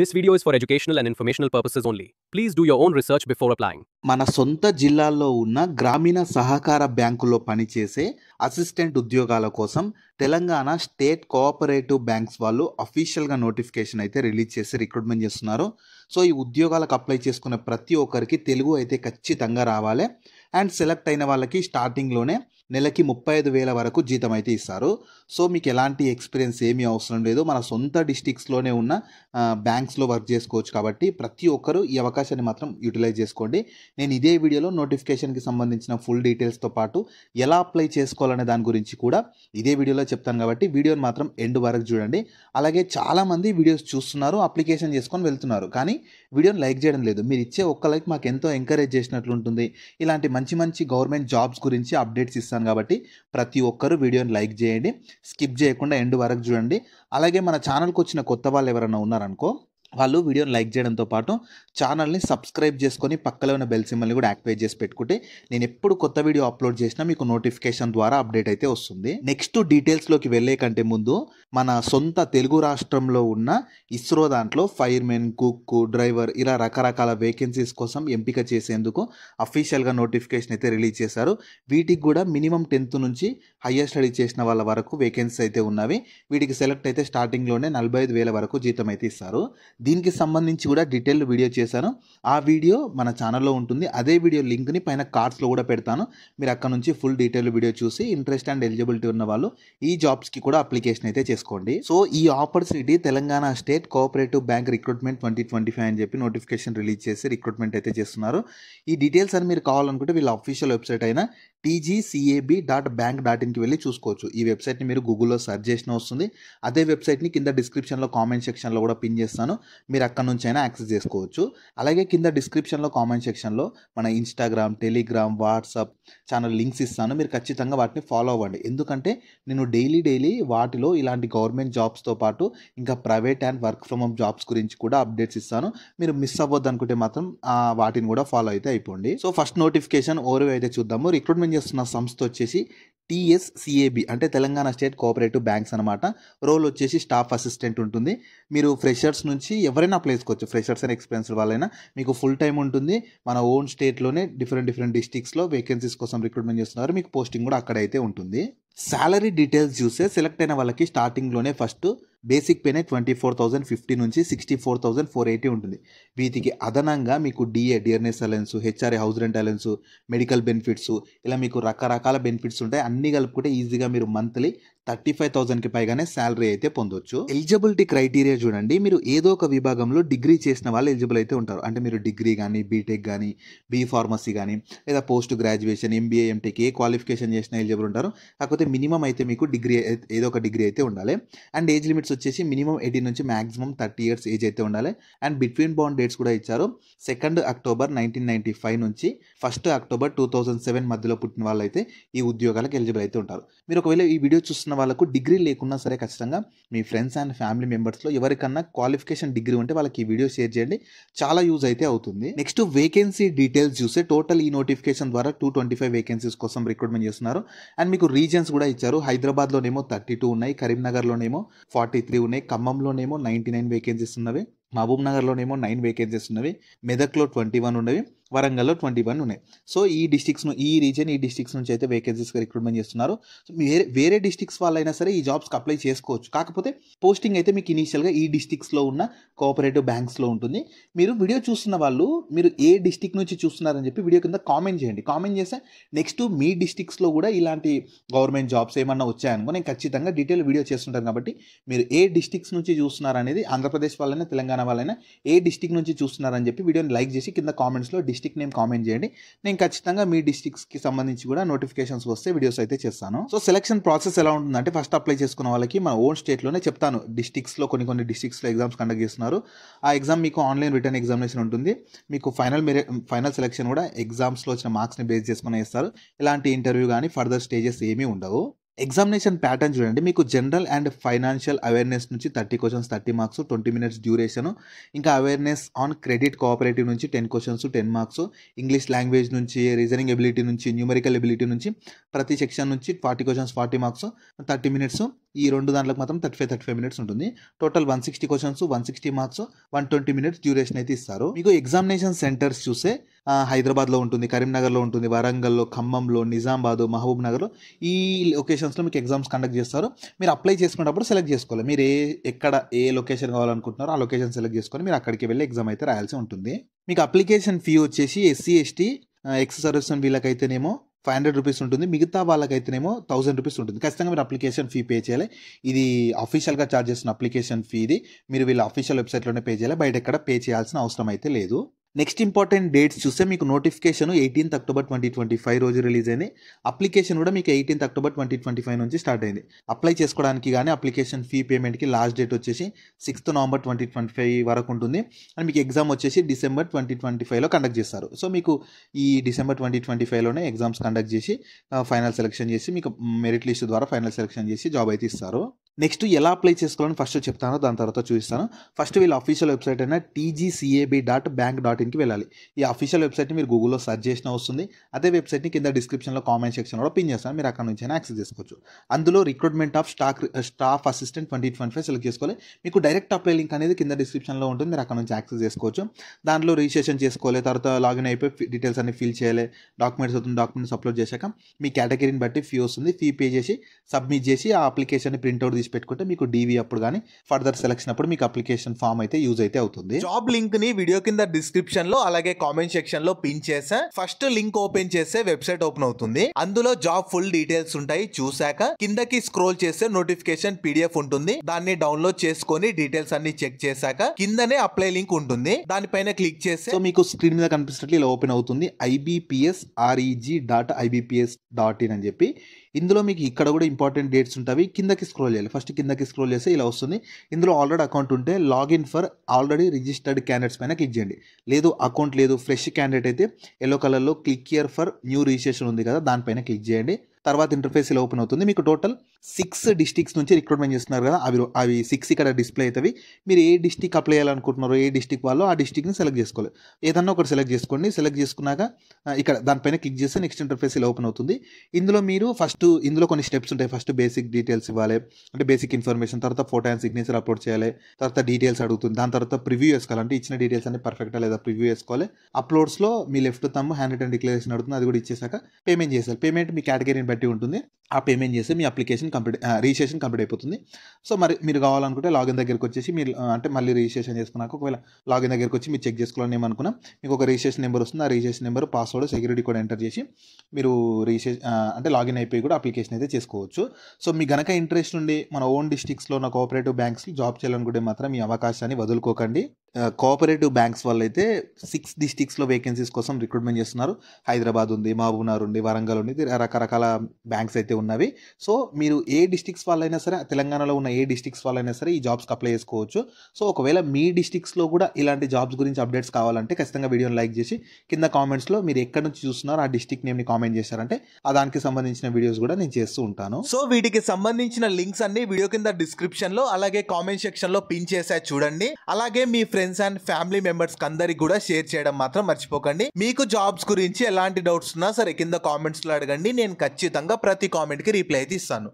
This video is for educational and informational purposes only. Please do your own research before applying. మన సొంత జిల్లాల్లో ఉన్న గ్రామీణ సహకార బ్యాంకులో పనిచేసే అసిస్టెంట్ ఉద్యోగాల కోసం తెలంగాణ స్టేట్ కోఆపరేటివ్ బ్యాంక్స్ వాళ్ళు అఫీషియల్గా నోటిఫికేషన్ అయితే రిలీజ్ చేసి రిక్రూట్మెంట్ చేస్తున్నారు. సో ఈ ఉద్యోగాలకు అప్లై చేసుకున్న ప్రతి ఒక్కరికి తెలుగు అయితే ఖచ్చితంగా రావాలి. అండ్ సెలెక్ట్ అయిన వాళ్ళకి స్టార్టింగ్లోనే నెలకి 35,000 వరకు జీతం అయితే ఇస్తారు. సో మీకు ఎలాంటి ఎక్స్పీరియన్స్ ఏమీ అవసరం లేదు, మన సొంత డిస్టిక్స్లోనే ఉన్న బ్యాంక్స్లో వర్క్ చేసుకోవచ్చు. కాబట్టి ప్రతి ఒక్కరూ ఈ అవకాశాన్ని మాత్రం యూటిలైజ్ చేసుకోండి. నేను ఇదే వీడియోలో నోటిఫికేషన్కి సంబంధించిన ఫుల్ డీటెయిల్స్తో పాటు ఎలా అప్లై చేసుకోవాలనే దాని గురించి కూడా ఇదే వీడియోలో చెప్తాను. కాబట్టి వీడియోని మాత్రం ఎండ్ వరకు చూడండి. అలాగే చాలామంది వీడియోస్ చూస్తున్నారు, అప్లికేషన్ చేసుకొని వెళ్తున్నారు, కానీ వీడియోని లైక్ చేయడం లేదు. మీరు ఇచ్చే ఒక్క లైక్ మాకు ఎంతో ఎంకరేజ్ చేసినట్లు ఉంటుంది. ఇలాంటి మంచి మంచి గవర్నమెంట్ జాబ్స్ గురించి అప్డేట్స్ ఇస్తాను కాబట్టి ప్రతి ఒక్కరూ వీడియోని లైక్ చేయండి, స్కిప్ చేయకుండా ఎండ్ వరకు చూడండి. అలాగే మన ఛానల్కి వచ్చిన కొత్త వాళ్ళు ఎవరైనా ఉన్నారనుకో, వాళ్ళు వీడియోని లైక్ చేయడంతో పాటు ఛానల్ని సబ్స్క్రైబ్ చేసుకొని పక్కలో ఉన్న బెల్ సింబల్ని కూడా యాక్టివేట్ చేసి పెట్టుకుంటే నేను ఎప్పుడు కొత్త వీడియో అప్లోడ్ చేసినా మీకు నోటిఫికేషన్ ద్వారా అప్డేట్ అయితే వస్తుంది. నెక్స్ట్ డీటెయిల్స్లోకి వెళ్ళే కంటే ముందు మన సొంత తెలుగు రాష్ట్రంలో ఉన్న ఇస్రో దాంట్లో ఫైర్మెన్, కుక్, డ్రైవర్ ఇలా రకరకాల వేకెన్సీస్ కోసం ఎంపిక చేసేందుకు అఫీషియల్గా నోటిఫికేషన్ అయితే రిలీజ్ చేశారు. వీటికి కూడా మినిమం 10th నుంచి హయ్యర్ స్టడీ చేసిన వాళ్ళ వరకు వేకెన్సీస్ అయితే ఉన్నవి. వీటికి సెలెక్ట్ అయితే స్టార్టింగ్లోనే 45,000 వరకు జీతం అయితే ఇస్తారు. దీనికి సంబంధించి కూడా డీటెయిల్ వీడియో చేశాను. ఆ వీడియో మన ఛానల్లో ఉంటుంది. అదే వీడియో లింక్ని పైన కార్డ్స్లో కూడా పెడతాను. మీరు అక్కడ నుంచి ఫుల్ డీటెయిల్ వీడియో చూసి ఇంట్రెస్ట్ అండ్ ఎలిజిబిలిటీ ఉన్న వాళ్ళు ఈ జాబ్స్కి కూడా అప్లికేషన్ అయితే చేసుకోండి. సో ఈ opportunity Telangana state cooperative bank recruitment 2025 అని చెప్పి నోటిఫికేషన్ రిలీజ్ చేసి రిక్రూట్మెంట్ అయితే చేస్తున్నారు. ఈ డీటెయిల్స్ అని మీరు కావాలనుకుంటే వీళ్ళ అఫీషియల్ వెబ్సైట్ అయిన tgcab.bank.in కి వెళ్ళి చూసుకోవచ్చు. ఈ వెబ్సైట్ని మీరు గూగుల్లో సెర్చ్ చేసినా వస్తుంది. అదే వెబ్సైట్ని కింద డిస్క్రిప్షన్లో కామెంట్ సెక్షన్లో కూడా పిన్ చేస్తాను, మీరు అక్కడ నుంచి అయినా యాక్సెస్ చేసుకోవచ్చు. అలాగే కింద డిస్క్రిప్షన్లో కామెంట్ సెక్షన్లో మన Instagram, Telegram, WhatsApp channel links ఇస్తాను. మీరు ఖచ్చితంగా వాటిని ఫాలో అవ్వండి. ఎందుకంటే నేను డైలీ వాటిలో ఇలాంటి గవర్నమెంట్ జాబ్స్తో పాటు ఇంకా private and work from home jobs గురించి కూడా అప్డేట్స్ ఇస్తాను. మీరు మిస్ అవ్వద్దు అనుకుంటే మాత్రం వాటిని కూడా ఫాలో అయితే అయిపోండి. సో ఫస్ట్ నోటిఫికేషన్ ఓవర్ అయితే చూద్దాము. రిక్రూట్మెంట్ చేస్తున్న సంస్థ వచ్చేసి TSCAB అంటే తెలంగాణ స్టేట్ కోఆపరేటివ్ బ్యాంక్స్ అనమాట. రోల్ వచ్చేసి స్టాఫ్ అసిస్టెంట్ ఉంటుంది. మీరు ఫ్రెషర్స్ నుంచి ఎవరైనా అప్లై చేసుకోవచ్చు. ఫ్రెషర్స్ అండ్ ఎక్స్పీరియన్స్ వాళ్ళైనా మీకు ఫుల్ టైం ఉంటుంది. మన ఓన్ స్టేట్లోనే డిఫరెంట్ డిస్ట్రిక్ట్స్లో వేకెన్సీస్ కోసం రిక్రూట్మెంట్ చేస్తున్నారు. మీకు పోస్టింగ్ కూడా అక్కడైతే ఉంటుంది. శాలరీ డీటెయిల్స్ చూస్తే సెలెక్ట్ అయిన వాళ్ళకి స్టార్టింగ్లోనే ఫస్ట్ బేసిక్ పేనే 24,050 నుంచి 64,480 ఉంటుంది. వీటికి అదనంగా మీకు dearness alliance, HRA house rent alliance, medical benefits ఇలా మీకు రకరకాల బెనిఫిట్స్ ఉంటాయి. అన్ని కలుపుకుంటే ఈజీగా మీరు మంత్లీ 35,000కి పైగానే శాలరీ అయితే పొందొచ్చు. ఎలిజిబిలిటీ క్రైటీరియా చూడండి. మీరు ఏదో ఒక విభాగంలో డిగ్రీ చేసిన వాళ్ళు ఎలిజిబుల్ అయితే ఉంటారు. అంటే మీరు డిగ్రీ కానీ, బీటెక్ కానీ, ఫార్మసీ కానీ, లేదా పోస్ట్ గ్రాడ్యుయేషన్, MBA, MTech ఏ క్వాలిఫికేషన్ చేసినా ఎలిజిబుల్ ఉంటారు. కాకపోతే మినిమం అయితే మీకు డిగ్రీ ఏదో ఒక డిగ్రీ అయితే ఉండాలి. అండ్ ఏజ్ లిమిట్స్ వచ్చేసి మినిమం 18 నుంచి మాక్సిమం 30 years ఏజ్ అయితే ఉండాలి. అండ్ బిట్వీన్ బౌండ్ డేట్స్ కూడా ఇచ్చారు. 2 October 1995 నుంచి 1 October 2007 మధ్యలో పుట్టిన వాళ్ళు అయితే ఈ ఉద్యోగాలకు ఎలిజిబుల్ అయితే ఉంటారు. మీరు ఒకవేళ ఈ వీడియో చూస్తున్న వాళ్ళకు డిగ్రీ లేకున్నా సరే ఖచ్చితంగా మీ ఫ్రెండ్స్ అండ్ ఫ్యామిలీ మెంబర్స్లో ఎవరికన్నా క్వాలిఫికేషన్ డిగ్రీ ఉంటే వాళ్ళకి ఈ వీడియో షేర్ చేయండి, చాలా యూజ్ అయితే అవుతుంది. నెక్స్ట్ వేకెన్సీ డీటెయిల్స్ చూస్తే టోటల్ ఈ నోటిఫికేషన్ ద్వారా 225 వేకెన్సీస్ కోసం రిక్రూట్మెంట్ చేస్తున్నారు. అండ్ మీకు రీజన్స్ కూడా ఇచ్చారు. హైదరాబాద్లోనేమో 32 ఉన్నాయి, కరీంనగర్లోనేమో 43 ఉన్నాయి, ఖమ్మంలోనేమో 99 వేకెన్సీస్ ఉన్నవి, మహబూబ్ నగర్లోనేమో 9 వేకెన్సీస్ ఉన్నవి, మెదక్లో 21 ఉన్నవి, వరంగల్లో 21 ఉన్నాయి. సో ఈ డిస్ట్రిక్ట్స్ నుంచి అయితే వేకెన్సీస్గా రిక్రూట్మెంట్ చేస్తున్నారు. సో వేరే డిస్ట్రిక్ట్స్ వాళ్ళైనా సరే ఈ జాబ్స్కి అప్లై చేసుకోవచ్చు. కాకపోతే పోస్టింగ్ అయితే మీకు ఇనీషియల్గా ఈ డిస్ట్రిక్ట్స్లో ఉన్న కోఆపరేటివ్ బ్యాంక్స్లో ఉంటుంది. మీరు వీడియో చూస్తున్న వాళ్ళు మీరు ఏ డిస్ట్రిక్ట్ నుంచి చూస్తున్నారని చెప్పి వీడియో కింద కామెంట్ చేయండి. కామెంట్ చేస్తే నెక్స్ట్ మీ డిస్ట్రిక్ట్స్లో కూడా ఇలాంటి గవర్నమెంట్ జాబ్స్ ఏమన్నా వచ్చాయనుకో నేను ఖచ్చితంగా డీటెయిల్ వీడియో చేస్తుంటాను. కాబట్టి మీరు ఏ డిస్ట్రిక్ట్స్ నుంచి చూస్తున్నారనేది, ఆంధ్రప్రదేశ్ వాళ్ళైనా తెలంగాణ వాళ్ళైనా ఏ డిస్ట్రిక్ట్ నుంచి చూస్తున్నారని చెప్పి వీడియోని లైక్ చేసి కింద కామెంట్స్లో డిస్ట్రిక్ట్ నేమ్ కామెంట్ చేయండి. నేను ఖచ్చితంగా మీ డిస్ట్రిక్ట్స్కి సంబంధించి కూడా నోటిఫికేషన్స్ వస్తే వీడియోస్ అయితే చేస్తాను. సో సెలక్షన్ ప్రాసెస్ ఎలా ఉంటుందంటే ఫస్ట్ అప్లై చేసుకున్న వాళ్ళకి మన ఓన్ స్టేట్లోనే చెప్తాను. డిస్ట్రిక్ట్స్లో కొన్ని డిస్ట్రిక్ట్స్లో ఎగ్జామ్స్ కండక్ట్ చేస్తున్నారు. ఆ ఎగ్జామ్ మీకు ఆన్లైన్ రిటర్న్ ఎగ్జామినేషన్ ఉంటుంది. మీకు ఫైనల్ సెలక్షన్ కూడా ఎగ్జామ్స్లో వచ్చిన మార్క్స్ని బేస్ చేసుకుని ఇస్తారు. ఇలాంటి ఇంటర్వ్యూ కానీ ఫర్దర్ స్టేజెస్ ఏమీ ఉండవు. ఎగ్జామినేషన్ ప్యాటర్న్ చూడండి. మీకు జనరల్ అండ్ ఫైనాన్షియల్ అవేర్‌నెస్ నుంచి 30 క్వెషన్స్ 30 మార్క్స్ 20 మినిట్స్ డ్యూరేషను. ఇంకా అవేర్‌నెస్ ఆన్ క్రెడిట్ కోఆపరేటివ్ నుంచి 10 క్వెషన్స్ 10 మార్క్స్. ఇంగ్లీష్ లాంగ్వేజ్ నుంచి, రీజనింగ్ ఎబిలిటీ నుంచి, న్యూమరికల్ ఎబిలిటీ నుంచి ప్రతి సెక్షన్ నుంచి 40 క్వెషన్స్ 40 మార్క్స్ 30 మినిట్స్. ఈ 2 దాంట్లోకి మాత్రం 35 మినిట్స్ ఉంటుంది. Total 160 questions 160 marks 120 minutes duration అయితే ఇస్తారు. మీకు ఎగ్జామినేషన్ సెంటర్స్ చూస్తే హైదరాబాద్‌లో ఉంటుంది, కరీంనగర్‌లో ఉంటుంది, వరంగల్‌లో, ఖమ్మంలో, నిజామాబాద్, మహబూబ్ నగర్‌లో ఈ లొకేషన్స్‌లో మీకు ఎగ్జామ్స్ కండక్ట్ చేస్తారు. మీరు అప్లై చేసుకునేటప్పుడు సెలెక్ట్ చేసుకోవాలి. మీరు ఎక్కడ ఏ లొకేషన్ కావాలనుకుంటున్నారో ఆ లొకేషన్ సెలెక్ట్ చేసుకొని మీరు అక్కడికి వెళ్ళి ఎగ్జామ్ అయితే రాయాల్సి ఉంటుంది. మీకు అప్లికేషన్ ఫీ వచ్చేసి ఎస్సీ, ఎస్టీ, ఎక్స్ సర్వీస్‌మెన్ వీళ్ళకైతేనేమో ₹500 ఉంటుంది. మిగతా వాళ్ళకైతేనేమో ₹1000 ఉంటుంది. ఖచ్చితంగా మీరు అప్లికేషన్ ఫీ పే చేయాలి. ఇది అఫీషియల్‌గా చార్జ్ చేస్తున్న అప్లికేషన్ ఫీ ఇది. మీరు వీళ్ళ అఫీషియల్ వెబ్‌సైట్‌లోనే పే చేయాలి. బయట ఎక్కడ పే చేయాల్సిన అవసరం అయితే లేదు. నెక్స్ట్ ఇంపార్టెంట్ డేట్స్ చూస్తే మీకు నోటిఫికేషన్ 18th October 2025 రోజు రిలీజ్ అయింది. అప్లికేషన్ కూడా మీకు 18th October 2025 నుంచి స్టార్ట్ అయింది. అప్లై చేసుకోవడానికి కానీ అప్లికేషన్ ఫీ పేమెంట్‌కి లాస్ట్ డేట్ వచ్చేసి 6th November 2025 వరకు ఉంటుంది. అండ్ మీకు ఎగ్జామ్ వచ్చేసి December 2025లో కండక్ట్ చేస్తారు. సో మీకు ఈ December 2025లోనే ఎగ్జామ్స్ కండక్ట్ చేసి ఫైనల్ సెలెక్షన్ చేసి మీకు మెరిట్ లిస్ట్ ద్వారా ఫైనల్ సెలెక్షన్ చేసి జాబ్ అయితే ఇస్తారు. నెక్స్ట్ ఎలా అప్లై చేసుకోవాలని ఫస్ట్ చెప్తాను, దాని తర్వాత చూపిస్తాను. ఫస్ట్ వీళ్ళ అఫీషియల్ వెబ్సైట్ అయినా tgcab.bank.inకి వెళ్ళాలి. ఈ అఫీషియల్ వెబ్సైట్ని మీరు గూగుల్లో సెర్చ్ చేసినా వస్తుంది. అదే వెబ్సైట్ని కింద డిస్క్రిప్షన్లో కామెంట్ సెక్షన్లో పిన్ చేస్తాను, మీరు అక్కడ నుంచి అయినా యాక్సెస్ చేసుకోవచ్చు. అందులో recruitment of staff assistant 2025 select చేసుకోవాలి. మీకు డైరెక్ట్ అప్లై లింక్ అనేది కింద డిస్క్రిప్షన్లో ఉంటుంది, మీరు అక్కడ నుంచి యాక్సెస్ చేసుకోవచ్చు. దాంట్లో రిజిస్ట్రేషన్ చేసుకోవాలి, తర్వాత లాగిన్ అయిపోయి డీటెయిల్స్ అన్ని ఫిల్ చేయాలి. డాక్యుమెంట్స్ అప్లోడ్ చేశాక మీ కేటగిరీని బట్టి ఫీ వస్తుంది. ఫీ పే చేసి సబ్మిట్ చేసి ఆ అప్లికేషన్ ప్రింట్అవుట్ తీసి పెట్టుకుంటే మీకు డీవీ అప్పుడు కానీ ఫర్దర్ సెలక్షన్ అప్పుడు మీకు అప్లికేషన్ ఫామ్ అయితే యూజ్ అయితే అవుతుంది. జాబ్ లింక్ ని వీడియో కింద డిస్క్రిప్షన్ లో అలాగే కామెంట్ సెక్షన్ లో పిన్ చేసా. ఫస్ట్ లింక్ ఓపెన్ చేస్తే వెబ్సైట్ ఓపెన్ అవుతుంది. అందులో జాబ్ ఫుల్ డీటెయిల్స్ ఉంటాయి. చూసాక కిందకి స్క్రోల్ చేస్తే నోటిఫికేషన్ PDF ఉంటుంది. దాన్ని డౌన్లోడ్ చేసుకొని డీటెయిల్స్ అన్ని చెక్ చేశాక కిందనే అప్లై లింక్ ఉంటుంది. దానిపైన క్లిక్ చేస్తే సో మీకు స్క్రీన్ మీద కనిపిస్తున్నట్లు ఇలా ఓపెన్ అవుతుంది. ibpsreg.ibps.in అని చెప్పి ఇందులో మీకు ఇక్కడ కూడా ఇంపార్టెంట్ డేట్స్ ఉంటాయి. కిందకి స్క్రోల్ చేయాలి. ఫస్ట్ కిందకి స్క్రోల్ చేస్తే ఇలా వస్తుంది. ఇందులో ఆల్రెడీ అకౌంట్ ఉంటే login for already registered candidates పైన క్లిక్ చేయండి. లేదు అకౌంట్ లేదు ఫ్రెష్ క్యాండిడేట్ అయితే ఎల్లో కలర్లో click here for new registration ఉంది కదా, దానిపైన క్లిక్ చేయండి. తర్వాత ఇంటర్ఫేస్ ఇలా ఓపెన్ అవుతుంది. మీకు టోటల్ 6 డిస్ట్రిక్ట్స్ నుంచి రిక్రూట్మెంట్ చేస్తున్నారు కదా, అవి 6 ఇక్కడ డిస్ప్లే అవుతాయి. మీరు ఏ డిస్ట్రిక్ట్ అప్లై చేయాలనుకుంటున్నారో ఏ డిస్ట్రిక్ట్ వాళ్ళు ఆ డిస్ట్రిక్ట్ని సెలెక్ట్ చేసుకోవాలి. ఏదన్నా ఒకటి సెలెక్ట్ చేసుకోండి. సెలెక్ట్ చేసుకున్నాక ఇక్కడ దానిపైన క్లిక్ చేస్తే నెక్స్ట్ ఇంటర్ఫేస్ ఇలా ఓపెన్ అవుతుంది. ఇందులో మీరు ఇందులో కొన్ని స్టెప్స్ ఉంటాయి. ఫస్ట్ బేసిక్ డీటెయిల్స్ ఇవ్వాలి, అంటే బేసిక్ ఇన్ఫర్మేషన్. తర్వాత ఫోటో అండ్ సిగ్నేచర్ అప్లోడ్ చేయాలి. తర్వాత డీటెయిల్స్ అడుగుతుంది. దాని తర్వాత ప్రివ్యూ వేసుకోవాలి, అంటే ఇచ్చిన డీటెయిల్స్ అన్ని పర్ఫెక్టా లేదా ప్రివ్యూ వేసుకోవాలి. అప్లోడ్స్లో మీ left thumb hand written declaration అడుగుతుంది, అది కూడా ఇచ్చేసాక పేమెంట్ చేయాలి. పేమెంట్ మీ కేటగిరీని బట్టి ఉంటుంది. ఆ పేమెంట్ చేస్తే మీ అప్లికేషన్ రిజిస్ట్రేషన్ కంప్లీట్ అయిపోతుంది. సో మరి మీరు కావాలనుకుంటే లాగిన్ దగ్గరికి వచ్చేసి మీరు అంటే మళ్ళీ రిజిస్ట్రేషన్ చేసుకున్నాక ఒకవేళ లాగిన్ దగ్గరికి వచ్చి మీరు చెక్ చేసుకోవాలని ఏమనుకున్నా మీకు ఒక రిజిస్ట్రేషన్ నెంబర్ వస్తుంది. ఆ registration number password security code enter చేసి మీరు అంటే లాగిన్ అయిపోయి కూడా అప్లికేషన్ అయితే చేసుకోవచ్చు. సో మీ గనక ఇంట్రెస్ట్ ఉండి మన ఓన్ డిస్ట్రిక్ట్స్లో ఉన్న కోఆపరేటివ్ బ్యాంక్స్లో జాబ్ చేయాలనుకుంటే మాత్రం ఈ అవకాశాన్ని వదులుకోకండి. కోఆపరేటివ్ బ్యాంక్స్ వాళ్ళు అయితే 6 డిస్ట్రిక్ట్స్లో వేకెన్సీస్ కోసం రిక్రూట్మెంట్ చేస్తున్నారు. హైదరాబాద్ ఉంది, మహబూబ్ నగర్ ఉంది, వరంగల్ ఉంది, రకరకాల బ్యాంక్స్ అయితే ఉన్నవి. సో మీరు ఏ డిస్ట్రిక్ట్స్ వాళ్ళైనా సరే, తెలంగాణలో ఉన్న ఏ డిస్ట్రిక్ట్స్ వాళ్ళైనా సరే ఈ జాబ్స్కి అప్లై చేసుకోవచ్చు. సో ఒకవేళ మీ డిస్ట్రిక్ట్స్లో కూడా ఇలాంటి జాబ్స్ గురించి అప్డేట్స్ కావాలంటే ఖచ్చితంగా వీడియోని లైక్ చేసి కింద కామెంట్స్లో మీరు ఎక్కడి నుంచి చూస్తున్నారో ఆ డిస్ట్రిక్ట్ నేమ్ని కామెంట్ చేశారంటే దానికి సంబంధించిన వీడియోస్ కూడా నేను చేస్తూ ఉంటాను. సో వీటికి సంబంధించిన లింక్స్ అన్ని వీడియో కింద డిస్క్రిప్షన్ లో అలాగే కామెంట్ సెక్షన్ లో పిన్ చేసా చూడండి. అలాగే మీ ఫ్రెండ్స్ అండ్ ఫ్యామిలీ మెంబర్స్ అందరికి కూడా షేర్ చేయడం మాత్రం మర్చిపోకండి. మీకు జాబ్స్ గురించి ఎలాంటి డౌట్స్ ఉన్నా సరే కింద కామెంట్స్ లో అడగండి. నేను ఖచ్చితంగా ప్రతి కామెంట్ కి రిప్లై అయితే ఇస్తాను.